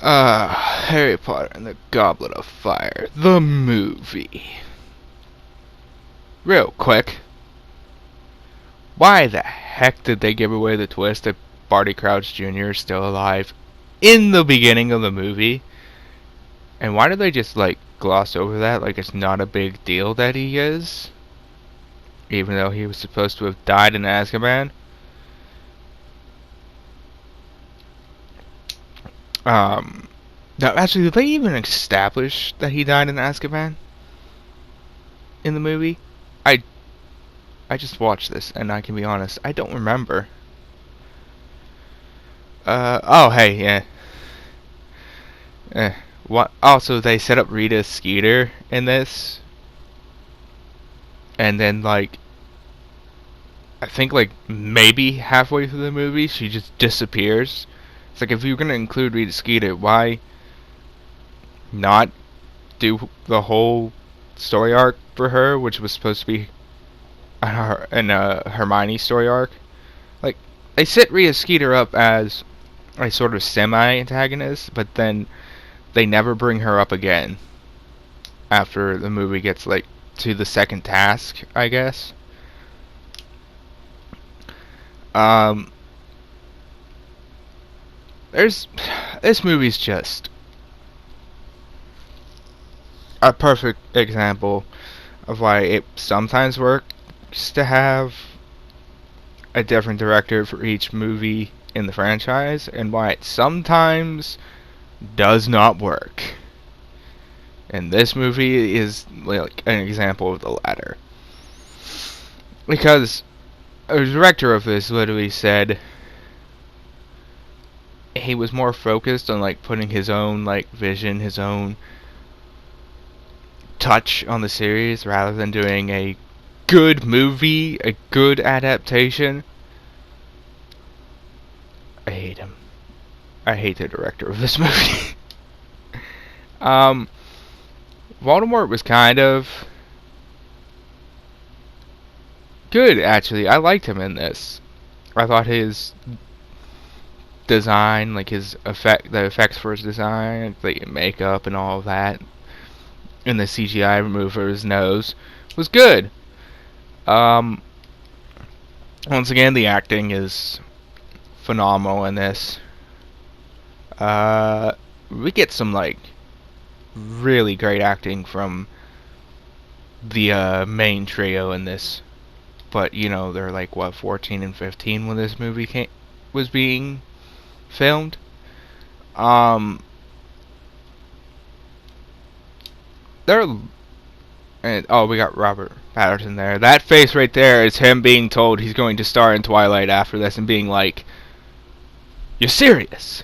Harry Potter and the Goblet of Fire, the movie. Real quick, why the heck did they give away the twist that Barty Crouch Jr. is still alive in the beginning of the movie? And why did they just, gloss over that like it's not a big deal that he is? Even though he was supposed to have died in Azkaban? Now, actually, did they even establish that he died in Azkaban? In the movie? I I just watched this, and I can be honest, I don't remember. Oh, hey, yeah. What? Also, they set up Rita Skeeter in this, and then, I think, maybe halfway through the movie, she just disappears. It's like, if you're gonna include Rita Skeeter, why not do the whole story arc for her, which was supposed to be Hermione story arc? Like, they set Rita Skeeter up as a sort of semi-antagonist, but then they never bring her up again after the movie gets, to the second task, I guess. Um, there's this movie's just a perfect example of why it sometimes works to have a different director for each movie in the franchise, and why it sometimes does not work. And this movie is like an example of the latter. Because a director of this literally said he was more focused on putting his own vision, his own touch on the series rather than doing a good movie, a good adaptation. I hate him. I hate the director of this movie. Voldemort was kind of good, actually. I liked him in this. I thought his design, the effects for his design, the makeup and all of that, and the CGI remover of his nose was good. Once again, the acting is phenomenal in this. We get some really great acting from the main trio in this, but they're 14 and 15 when this movie was being filmed. They're and oh, we got Robert Patterson there. That face right there is him being told he's going to star in Twilight after this, and being like, "You're serious?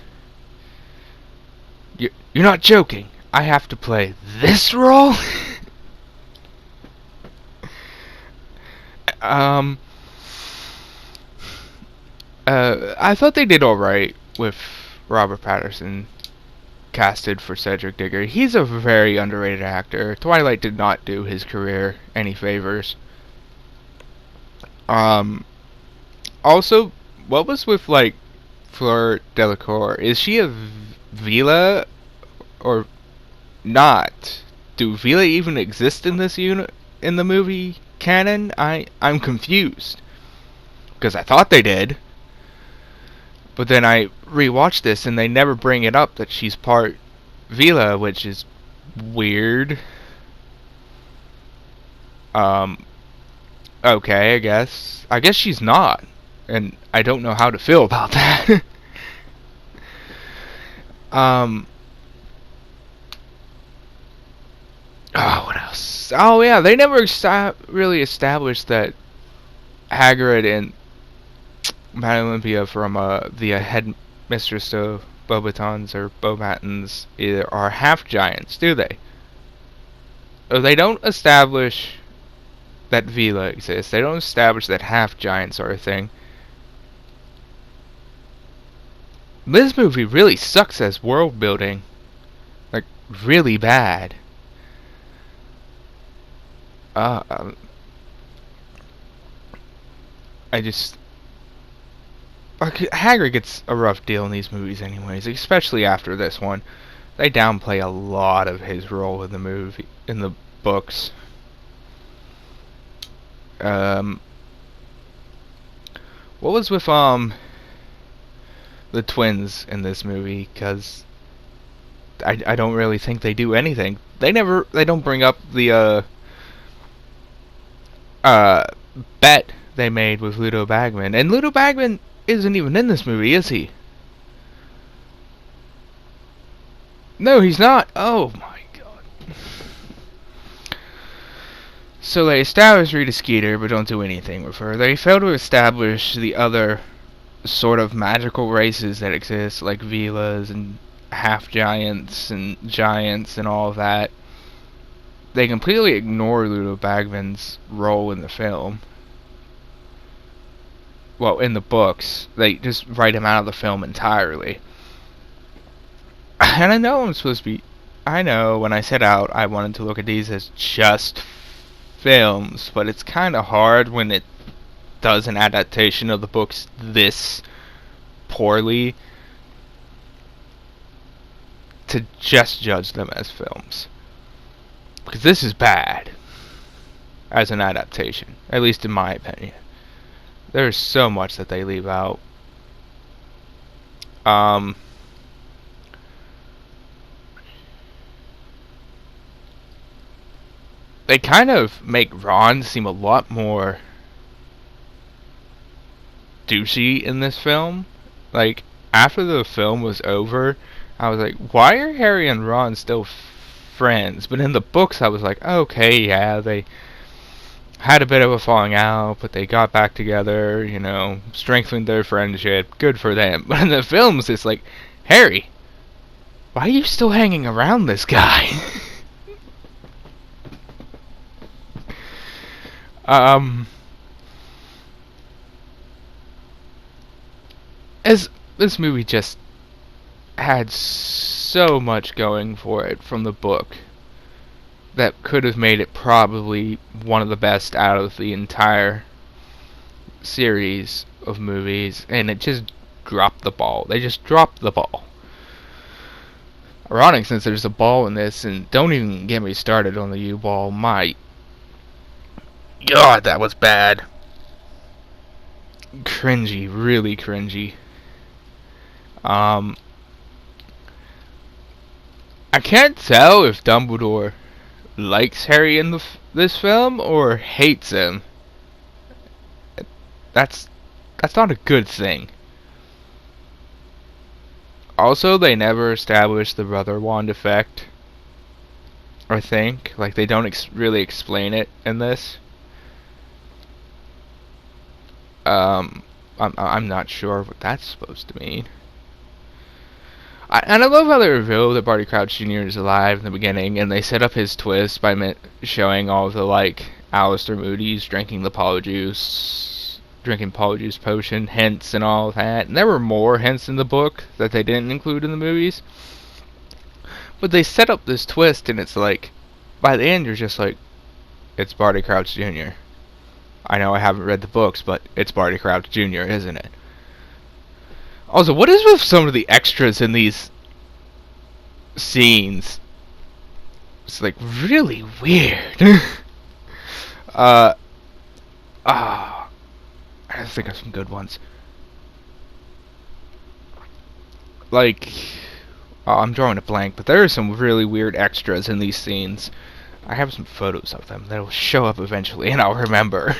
You're not joking? I have to play this role?" I thought they did alright with Robert Patterson casted for Cedric Diggory. He's a very underrated actor. Twilight did not do his career any favors. Also, what was with Fleur Delacour? Is she a Vila or not? Do Vila even exist in this unit in the movie canon? I'm confused because I thought they did. But then I rewatched this and they never bring it up that she's part Vila, which is weird. Okay, I guess. I guess she's not. And I don't know how to feel about that. Oh, what else? Oh, yeah, they never really established that Hagrid and Madame Olympia from the headmistress of Beauxbatons or Beauxbatons either are half giants, do they? Or they don't establish that Vila exists. They don't establish that half giants are a thing. This movie really sucks as world building. Really bad. I just Hagrid gets a rough deal in these movies anyways, especially after this one. They downplay a lot of his role in the in the books. What was with the twins in this movie? Because I don't really think they do anything. They don't bring up the bet they made with Ludo Bagman, and Ludo Bagman isn't even in this movie, is he? No, he's not. Oh my god. So they establish Rita Skeeter, but don't do anything with her. They fail to establish the other sort of magical races that exist, like Velas and half-giants and giants and all of that. They completely ignore Ludo Bagman's role in the film. Well, in the books. They just write him out of the film entirely. And I know I'm supposed to be... I know when I set out, I wanted to look at these as just films, but it's kind of hard when it does an adaptation of the books this poorly to just judge them as films. Because this is bad as an adaptation, at least in my opinion. There's so much that they leave out. They kind of make Ron seem a lot more douchey in this film. Like, after the film was over, I was like, why are Harry and Ron still friends? But in the books, I was like, okay, yeah, they had a bit of a falling out, but they got back together, you know, strengthened their friendship. Good for them. But in the films, it's like, Harry, why are you still hanging around this guy? As this movie just had so much going for it from the book that could have made it probably one of the best out of the entire series of movies, and it just dropped the ball. They just dropped the ball. Ironic, since there's a ball in this, and don't even get me started on the U-ball. My God, that was bad. Cringy, really cringy. I can't tell if Dumbledore likes Harry in this film or hates him. That's not a good thing. Also, they never established the brother wand effect. I think, like, they don't really explain it in this. I'm not sure what that's supposed to mean. And I love how they reveal that Barty Crouch Jr. is alive in the beginning, and they set up his twist by showing all of the, like, Alistair Moody's drinking Paul Juice potion hints and all of that. And there were more hints in the book that they didn't include in the movies. But they set up this twist, and it's like, by the end, you're just like, it's Barty Crouch Jr. I know I haven't read the books, but it's Barty Crouch Jr., isn't it? Also, what is with some of the extras in these scenes? It's like really weird. I think of some good ones. Like, I'm drawing a blank, but there are some really weird extras in these scenes. I have some photos of them that'll show up eventually, and I'll remember.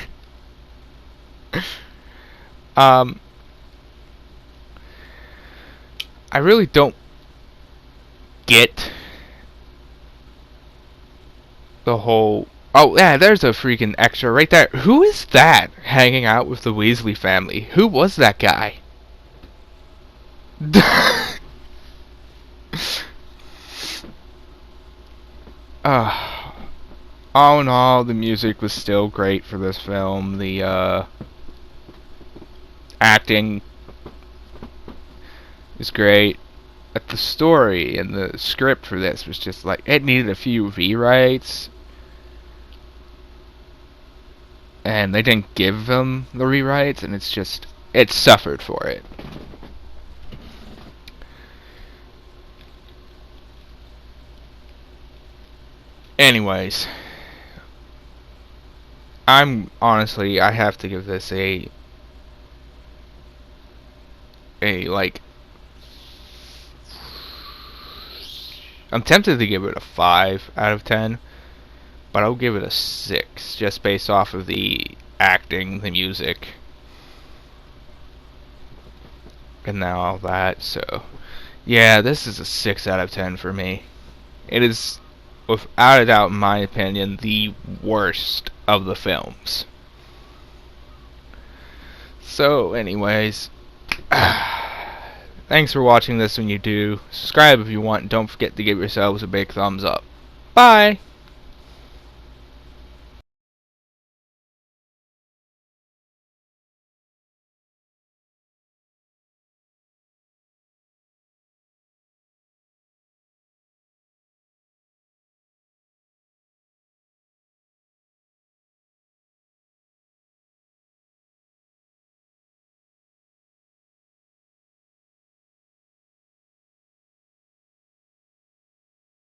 I really don't get the whole... Oh, yeah, there's a freaking extra right there. Who is that hanging out with the Weasley family? Who was that guy? All in all, the music was still great for this film. The acting is great. But the story and the script for this was just like, it needed a few rewrites. And they didn't give them the rewrites, and it's just it suffered for it. Anyways, I have to give this a like, I'm tempted to give it a 5 out of 10, but I'll give it a 6 just based off of the acting, the music, and now all that. So yeah, this is a 6 out of 10 for me. It is, without a doubt, in my opinion, the worst of the films. So anyways, thanks for watching this. When you do, subscribe if you want, and don't forget to give yourselves a big thumbs up. Bye!